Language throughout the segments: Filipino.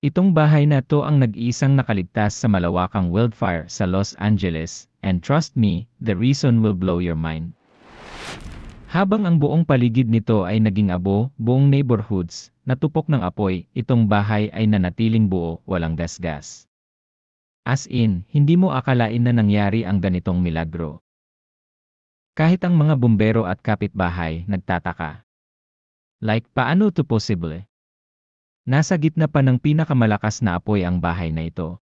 Itong bahay na to ang nag-iisang nakaligtas sa malawakang wildfire sa Los Angeles, and trust me, the reason will blow your mind. Habang ang buong paligid nito ay naging abo, buong neighborhoods, natupok ng apoy, itong bahay ay nanatiling buo, walang gasgas. As in, hindi mo akalain na nangyari ang ganitong milagro. Kahit ang mga bumbero at kapitbahay nagtataka. Like, paano to possible? Nasa gitna pa ng pinakamalakas na apoy ang bahay na ito.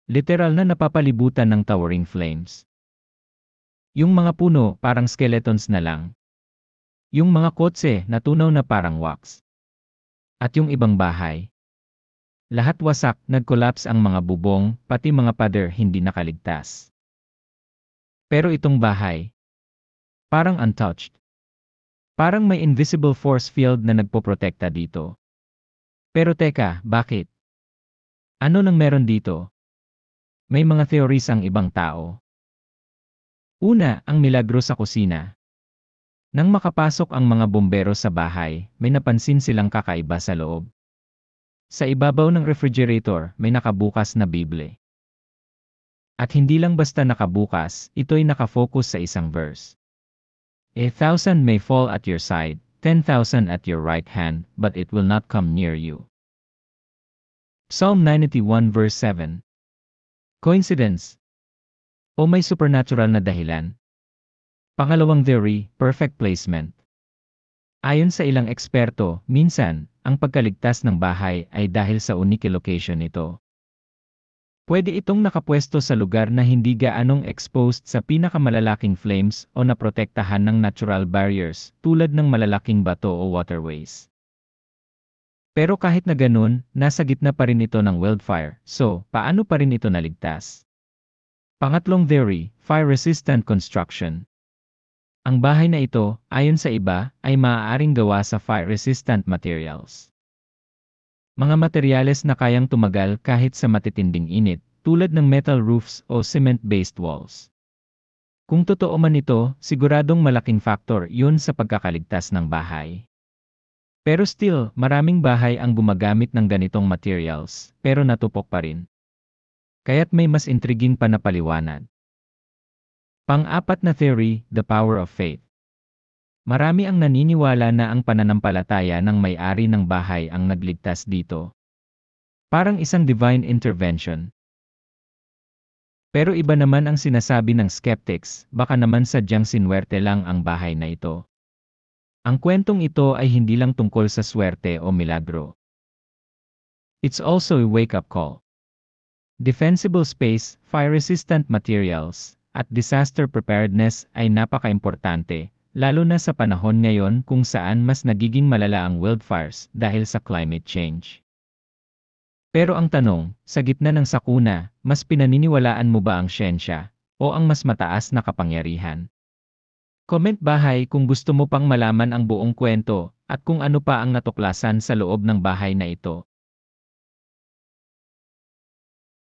Literal na napapalibutan ng towering flames. Yung mga puno parang skeletons na lang. Yung mga kotse natunaw na parang wax. At yung ibang bahay. Lahat wasak, nag-collapse ang mga bubong, pati mga pader hindi nakaligtas. Pero itong bahay, parang untouched. Parang may invisible force field na nagpoprotekta dito. Pero teka, bakit? Ano nang meron dito? May mga theories ang ibang tao. Una, ang milagro sa kusina. Nang makapasok ang mga bumbero sa bahay, may napansin silang kakaiba sa loob. Sa ibabaw ng refrigerator, may nakabukas na Bible. At hindi lang basta nakabukas, ito'y nakafocus sa isang verse. 1,000 may fall at your side, 10,000 at your right hand, but it will not come near you. Psalm 91 verse 7. Coincidence? O may supernatural na dahilan? Pangalawang theory, perfect placement. Ayon sa ilang eksperto, minsan, ang pagkaligtas ng bahay ay dahil sa unique location nito. Pwede itong nakapwesto sa lugar na hindi gaanong exposed sa pinakamalalaking flames o naprotektahan ng natural barriers tulad ng malalaking bato o waterways. Pero kahit na ganun, nasa gitna pa rin ito ng wildfire, so paano pa rin ito naligtas? Pangatlong theory, fire-resistant construction. Ang bahay na ito, ayon sa iba, ay maaaring gawa sa fire-resistant materials. Mga materyales na kayang tumagal kahit sa matitinding init, tulad ng metal roofs o cement-based walls. Kung totoo man ito, siguradong malaking factor yun sa pagkakaligtas ng bahay. Pero still, maraming bahay ang gumagamit ng ganitong materials, pero natupok pa rin. Kaya't may mas intriguing pa na paliwanag. Pang-apat na theory, the power of faith. Marami ang naniniwala na ang pananampalataya ng may-ari ng bahay ang nagligtas dito. Parang isang divine intervention. Pero iba naman ang sinasabi ng skeptics, baka naman sadyang sinwerte lang ang bahay na ito. Ang kwentong ito ay hindi lang tungkol sa swerte o milagro. It's also a wake-up call. Defensible space, fire-resistant materials, at disaster preparedness ay napaka-importante, lalo na sa panahon ngayon kung saan mas nagiging malala ang wildfires dahil sa climate change. Pero ang tanong, sa gitna ng sakuna, mas pinaniniwalaan mo ba ang siyensya o ang mas mataas na kapangyarihan? Comment bahay kung gusto mo pang malaman ang buong kwento at kung ano pa ang natuklasan sa loob ng bahay na ito.